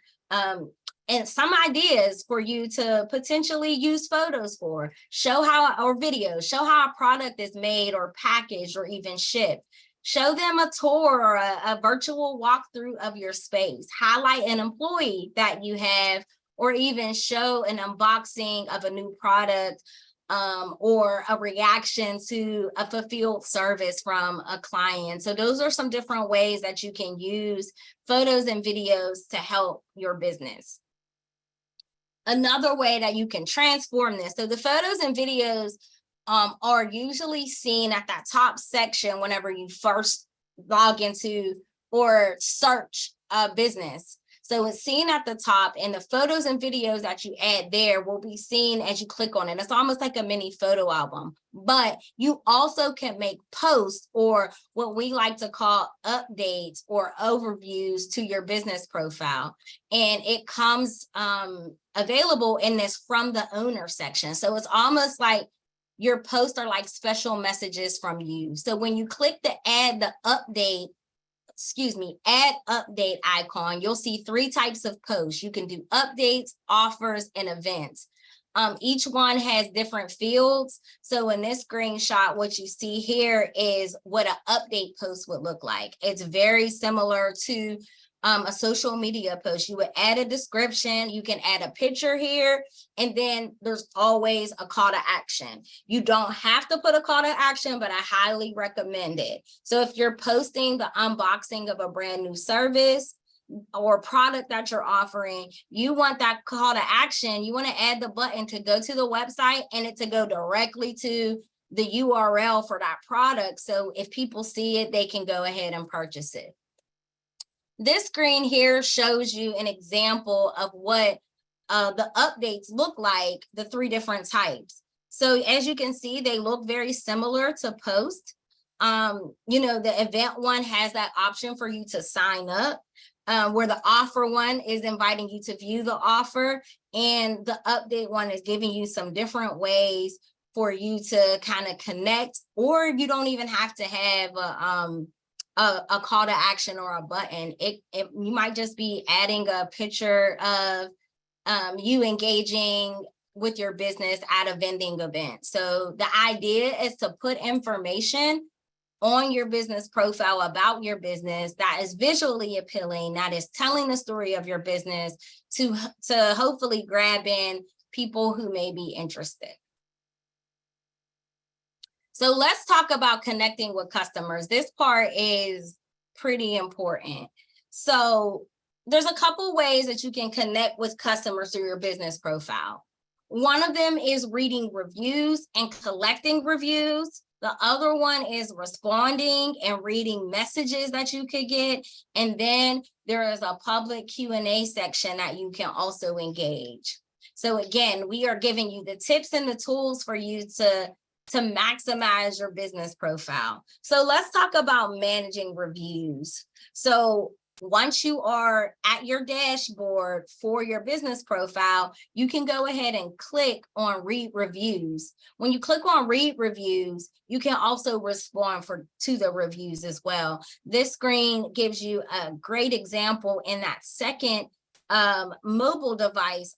And some ideas for you to potentially use photos for, or videos, show how a product is made or packaged or even shipped. Show them a tour or a virtual walkthrough of your space. Highlight an employee that you have, or even show an unboxing of a new product or a reaction to a fulfilled service from a client. So those are some different ways that you can use photos and videos to help your business. Another way that you can transform this. So the photos and videos are usually seen at that top section whenever you first log into or search a business. So it's seen at the top, and the photos and videos that you add there will be seen as you click on it. It's almost like a mini photo album, but you also can make posts or what we like to call updates or overviews to your business profile. And it comes available in this from the owner section. So it's almost like your posts are like special messages from you. So when you click the add update icon, you'll see 3 types of posts. You can do updates, offers, and events. Each one has different fields. So in this screenshot, what you see here is what an update post would look like. It's very similar to a social media post. You would add a description, you can add a picture here, and then there's always a call to action. You don't have to put a call to action, but I highly recommend it. So if you're posting the unboxing of a brand new service or product that you're offering, you want that call to action. You want to add the button to go to the website and it to go directly to the URL for that product. So if people see it, they can go ahead and purchase it. This screen here shows you an example of what the updates look like, the 3 different types. So as you can see, they look very similar to post. The event one has that option for you to sign up, where the offer one is inviting you to view the offer, and the update one is giving you some different ways for you to kind of connect, or you don't even have to have a call to action or a button. You might just be adding a picture of you engaging with your business at a vending event. So the idea is to put information on your business profile about your business that is visually appealing, that is telling the story of your business to hopefully grab in people who may be interested. So let's talk about connecting with customers. This part is pretty important. So there's a couple ways that you can connect with customers through your business profile. One of them is reading reviews and collecting reviews. The other one is responding and reading messages that you could get. And then there is a public Q&A section that you can also engage. So again, we are giving you the tips and the tools for you to maximize your business profile. So let's talk about managing reviews. So once you are at your dashboard for your business profile, you can go ahead and click on read reviews. When you click on read reviews, you can also respond to the reviews as well. This screen gives you a great example. In that second mobile device,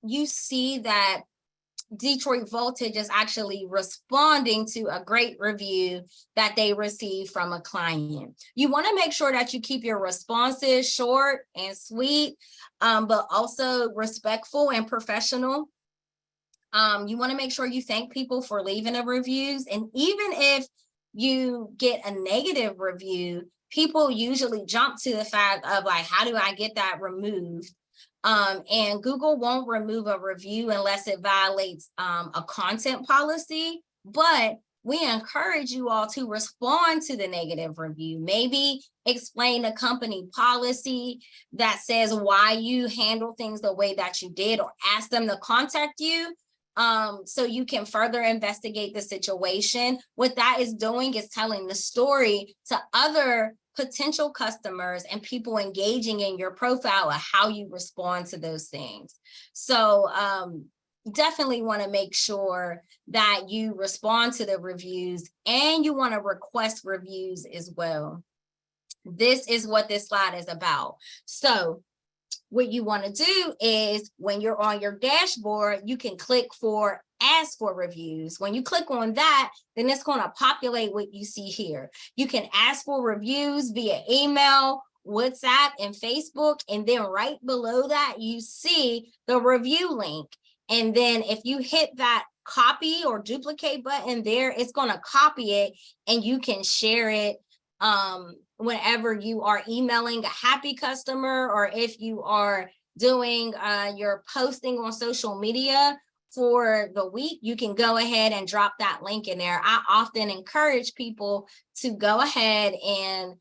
you see that Detroit Voltage is actually responding to a great review that they received from a client. You want to make sure that you keep your responses short and sweet, but also respectful and professional. You want to make sure you thank people for leaving the reviews. And even if you get a negative review, people usually jump to the fact of like, how do I get that removed? And Google won't remove a review unless it violates a content policy, but we encourage you all to respond to the negative review. Maybe explain a company policy that says why you handle things the way that you did, or ask them to contact you so you can further investigate the situation. What that is doing is telling the story to other potential customers and people engaging in your profile of how you respond to those things. So definitely want to make sure that you respond to the reviews, and you want to request reviews as well. This is what this slide is about. So what you want to do is, when you're on your dashboard, you can click for ask for reviews. When you click on that, then it's going to populate what you see here. You can ask for reviews via email, WhatsApp, and Facebook. And then right below that, you see the review link. And then if you hit that copy or duplicate button there, it's going to copy it, and you can share it whenever you are emailing a happy customer, or if you are doing your posting on social media for the week, you can go ahead and drop that link in there. I often encourage people to go ahead and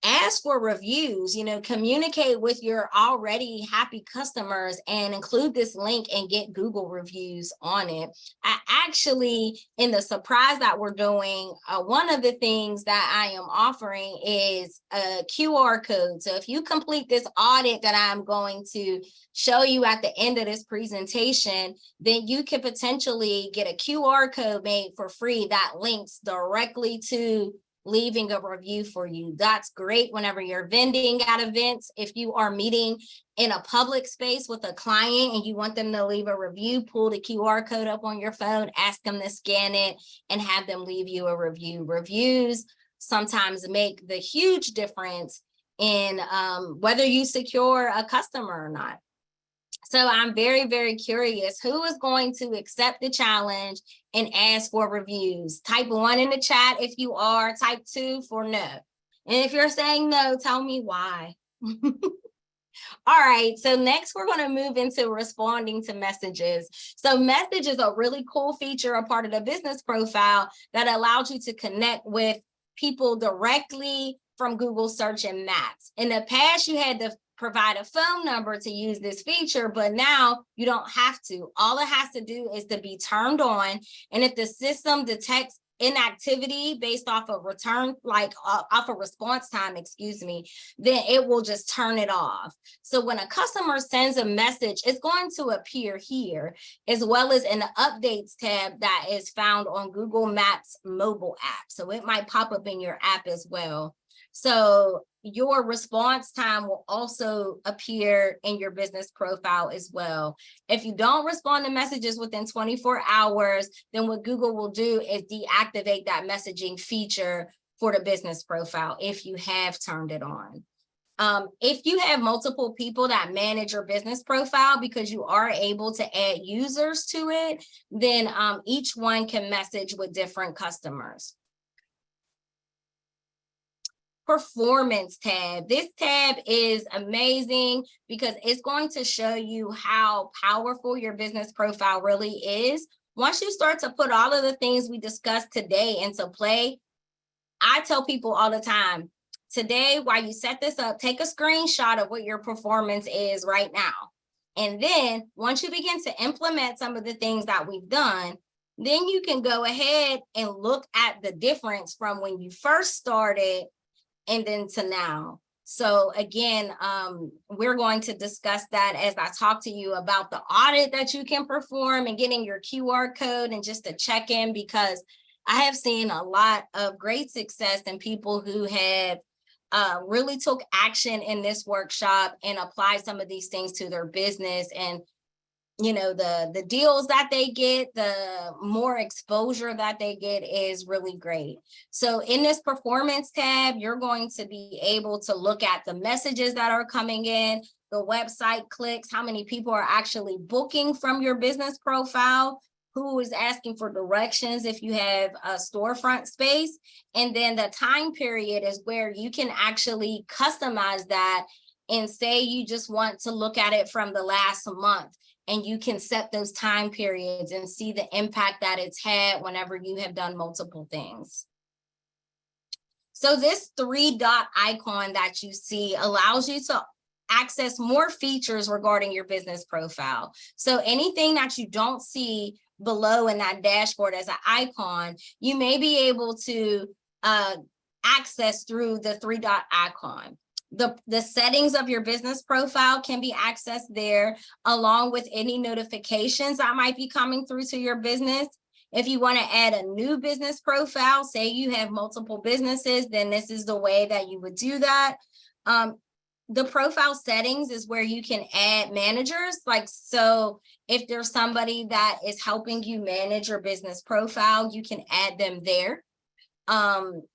ask for reviews, communicate with your already happy customers and include this link and get Google reviews on it. I actually, in the surprise that we're doing, one of the things that I am offering is a QR code. So if you complete this audit that I'm going to show you at the end of this presentation, then you can potentially get a QR code made for free that links directly to leaving a review for you. That's great whenever you're vending at events. If you are meeting in a public space with a client and you want them to leave a review, pull the QR code up on your phone, ask them to scan it, and have them leave you a review. Reviews sometimes make the huge difference in whether you secure a customer or not. So I'm very, very curious, who is going to accept the challenge and ask for reviews? Type 1 in the chat if you are, type 2 for no. And if you're saying no, tell me why. All right, so next we're going to move into responding to messages. So message is a really cool feature, a part of the business profile that allows you to connect with people directly from Google Search and Maps. In the past, you had to provide a phone number to use this feature, but now you don't have to. All it has to do is to be turned on. And if the system detects inactivity based off of off of response time, then it will just turn it off. So when a customer sends a message, it's going to appear here, as well as in the updates tab that is found on Google Maps mobile app. So it might pop up in your app as well. So your response time will also appear in your business profile as well. If you don't respond to messages within 24 hours, then what Google will do is deactivate that messaging feature for the business profile if you have turned it on. If you have multiple people that manage your business profile, because you are able to add users to it, then each one can message with different customers. performance tab. This tab is amazing because it's going to show you how powerful your business profile really is. Once you start to put all of the things we discussed today into play, I tell people all the time, today, while you set this up, take a screenshot of what your performance is right now. And then once you begin to implement some of the things that we've done, then you can go ahead and look at the difference from when you first started and then to now. So again, we're going to discuss that as I talk to you about the audit that you can perform and getting your QR code and just a check-in, because I have seen a lot of great success in people who have really took action in this workshop and applied some of these things to their business. And you know, the deals that they get, the more exposure that they get is really great. So in this performance tab, you're going to be able to look at the messages that are coming in, the website clicks, how many people are actually booking from your business profile, who is asking for directions if you have a storefront space. And then the time period is where you can actually customize that and say you just want to look at it from the last month. And you can set those time periods and see the impact that it's had whenever you have done multiple things. So this 3-dot icon that you see allows you to access more features regarding your business profile. So anything that you don't see below in that dashboard as an icon, you may be able to access through the 3-dot icon. The settings of your business profile can be accessed there, along with any notifications that might be coming through to your business. If you want to add a new business profile, say you have multiple businesses, then this is the way that you would do that. The profile settings is where you can add managers. Like, so if there's somebody that is helping you manage your business profile, you can add them there.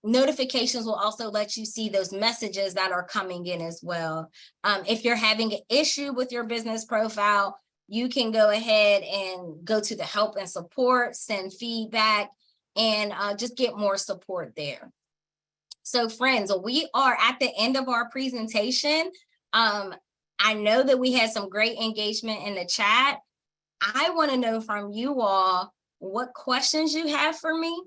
Notifications will also let you see those messages that are coming in as well. If you're having an issue with your business profile, you can go ahead and go to the help and support, send feedback, and just get more support there. So friends, we are at the end of our presentation. I know that we had some great engagement in the chat. I want to know from you all what questions you have for me.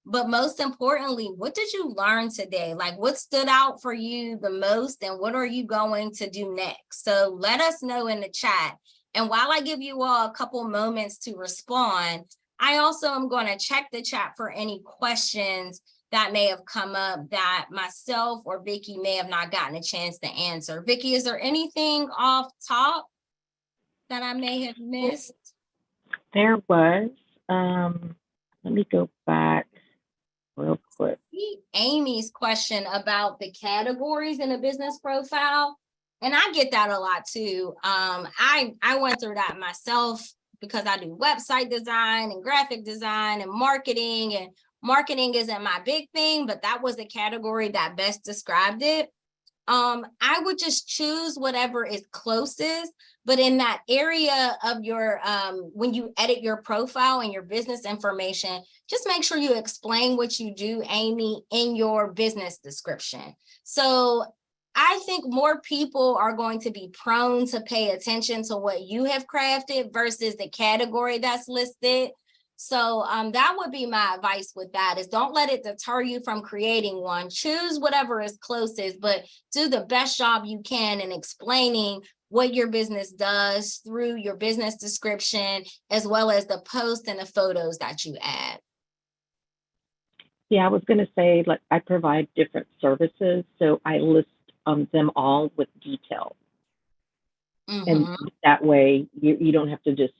But most importantly, what did you learn today? Like, what stood out for you the most, and what are you going to do next? So let us know in the chat. And while I give you all a couple moments to respond, I also am going to check the chat for any questions that may have come up that myself or Vicky may have not gotten a chance to answer. Vicky, is there anything off top that I may have missed? There was, let me go back real quick. Amy's question about the categories in a business profile. And I get that a lot too. I went through that myself because I do website design and graphic design and marketing isn't my big thing, but that was the category that best described it. I would just choose whatever is closest, but in that area of your, when you edit your profile and your business information, just make sure you explain what you do, Amy, in your business description. So I think more people are going to be prone to pay attention to what you have crafted versus the category that's listed. So that would be my advice with that, is don't let it deter you from creating one. Choose whatever is closest, but do the best job you can in explaining what your business does through your business description, as well as the post and the photos that you add. Yeah, I was going to say, like, I provide different services, so I list them all with detail. And that way you don't have to just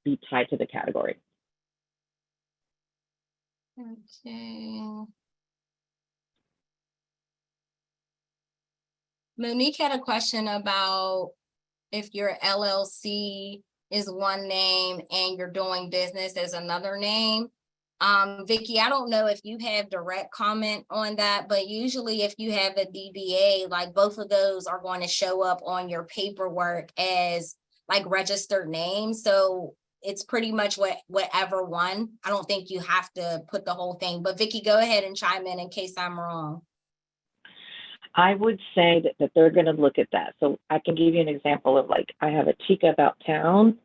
be tied to the category. Okay. Monique had a question about if your LLC is one name and you're doing business as another name. Vicky, I don't know if you have direct comment on that, but usually if you have a DBA, like both of those are going to show up on your paperwork as like registered names. So it's pretty much whatever one. I don't think you have to put the whole thing, but Vicky, go ahead and chime in case I'm wrong. I would say that they're going to look at that. So I can give you an example of, like, I have a Chica About Town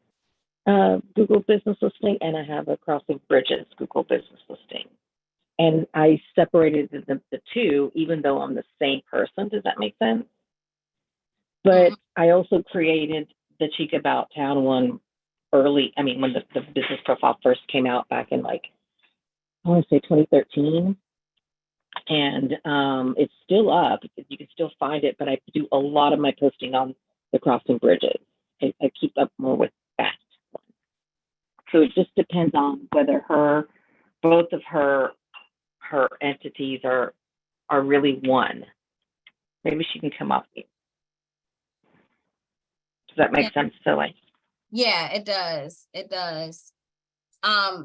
Google business listing, and I have a Crossing Bridges Google business listing. And I separated the two, even though I'm the same person. Does that make sense? But I also created the Chica About Town one early. I mean, when the business profile first came out back in, like, I want to say 2013. And it's still up. You can still find it, but I do a lot of my posting on the Crossing Bridges. I keep up more with that one. So it just depends on whether both of her entities are really one. Maybe she can come up. Does that make sense, Soleil? Yeah, it does. It does. I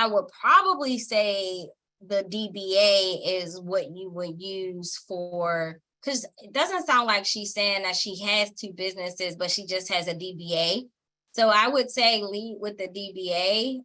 would probably say the DBA is what you would use for, because it doesn't sound like she's saying that she has two businesses, but she just has a DBA. So I would say lead with the DBA.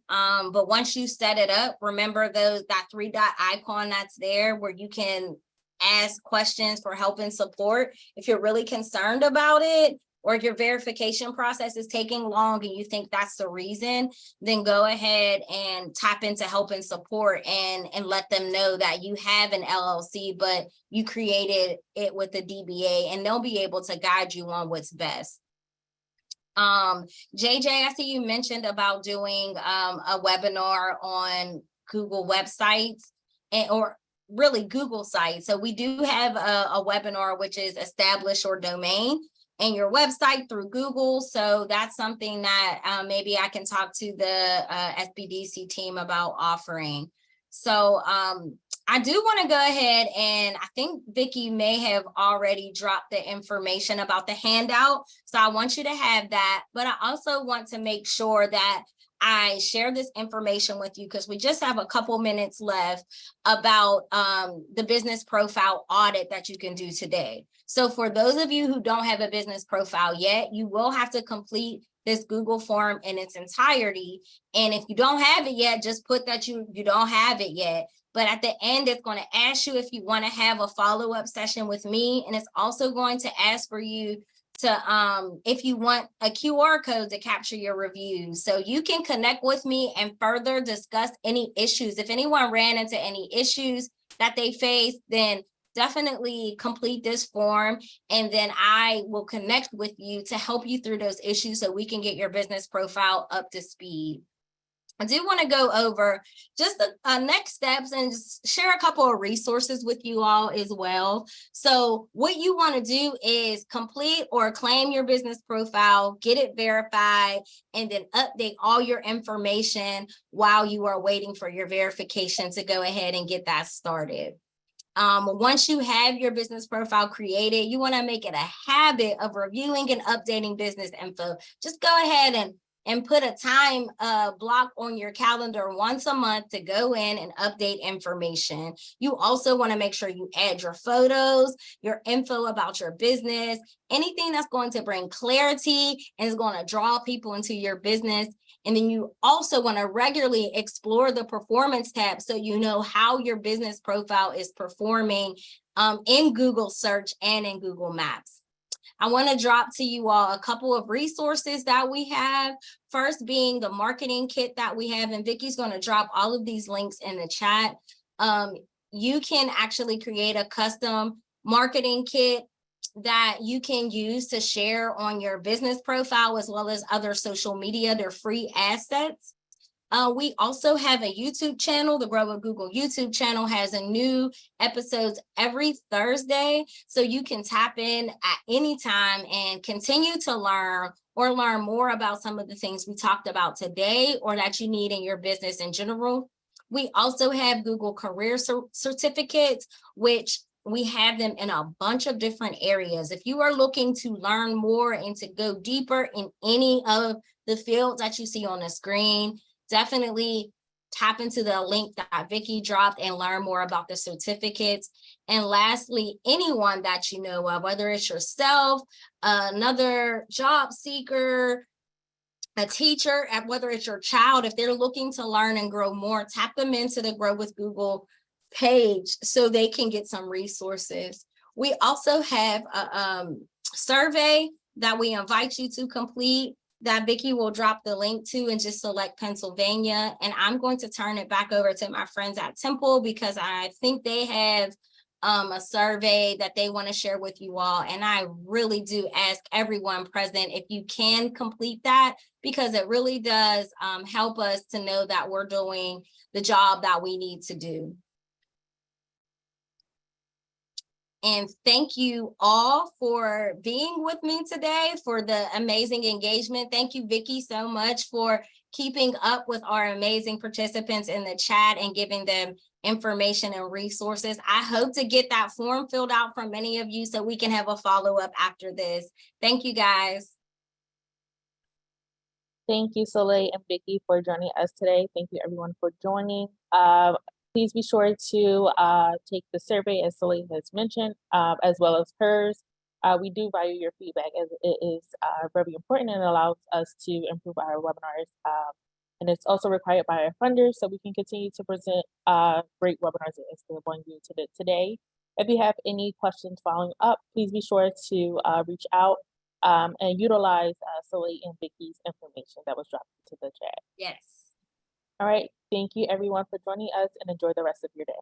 But once you set it up, remember that 3-dot icon that's there where you can ask questions for help and support. If you're really concerned about it, or your verification process is taking long and you think that's the reason, then go ahead and tap into help and support and let them know that you have an LLC, but you created it with the DBA, and they'll be able to guide you on what's best. JJ, I see you mentioned about doing a webinar on Google websites or really Google sites. So we do have a webinar, which is establish your domain and your website through Google. So that's something that maybe I can talk to the SBDC team about offering. So I do want to go ahead, and I think Vicki may have already dropped the information about the handout. So I want you to have that, but I also want to make sure that I share this information with you, because we just have a couple minutes left, about the business profile audit that you can do today. So for those of you who don't have a business profile yet, you will have to complete this Google form in its entirety. And if you don't have it yet, just put that you don't have it yet. But at the end, it's going to ask you if you want to have a follow-up session with me. And it's also going to ask for you to, if you want a QR code to capture your reviews. So you can connect with me and further discuss any issues. If anyone ran into any issues that they face, then definitely complete this form, and then I will connect with you to help you through those issues so we can get your business profile up to speed. I do want to go over just the next steps and just share a couple of resources with you all as well. So what you want to do is complete or claim your business profile, get it verified, and then update all your information while you are waiting for your verification to go ahead and get that started. Once you have your business profile created, you want to make it a habit of reviewing and updating business info. Just go ahead and put a time block on your calendar once a month to go in and update information. You also want to make sure you add your photos, your info about your business, anything that's going to bring clarity and is going to draw people into your business. And then you also want to regularly explore the performance tab so you know how your business profile is performing in Google search and in Google Maps. I want to drop to you all a couple of resources that we have. First being the marketing kit that we have, and Vicki's going to drop all of these links in the chat. You can actually create a custom marketing kit that you can use to share on your business profile as well as other social media. They're free assets. We also have a YouTube channel. The Grow with Google YouTube channel has a new episodes every Thursday. So you can tap in at any time and continue to learn or learn more about some of the things we talked about today or that you need in your business in general. We also have Google Career Certificates, which we have them in a bunch of different areas. If you are looking to learn more and to go deeper in any of the fields that you see on the screen, definitely tap into the link that Vicki dropped and learn more about the certificates. And lastly, anyone that you know of, whether it's yourself, another job seeker, a teacher, whether it's your child, if they're looking to learn and grow more, tap them into the Grow with Google page so they can get some resources. We also have a survey that we invite you to complete that Vicky will drop the link to, and just select Pennsylvania. And I'm going to turn it back over to my friends at Temple because I think they have a survey that they want to share with you all. And I really do ask everyone present if you can complete that, because it really does help us to know that we're doing the job that we need to do. And thank you all for being with me today, for the amazing engagement. Thank you, Vicky, so much for keeping up with our amazing participants in the chat and giving them information and resources. I hope to get that form filled out from many of you so we can have a follow-up after this. Thank you, guys. Thank you, Soleil and Vicky, for joining us today. Thank you, everyone, for joining. Please be sure to take the survey, as Soleil has mentioned, as well as hers. We do value your feedback, as it is very important and allows us to improve our webinars. And it's also required by our funders, so we can continue to present great webinars as the one you did today. If you have any questions following up, please be sure to reach out and utilize Soleil and Vicky's information that was dropped into the chat. Yes. All right. Thank you, everyone, for joining us, and enjoy the rest of your day.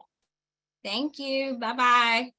Thank you. Bye-bye.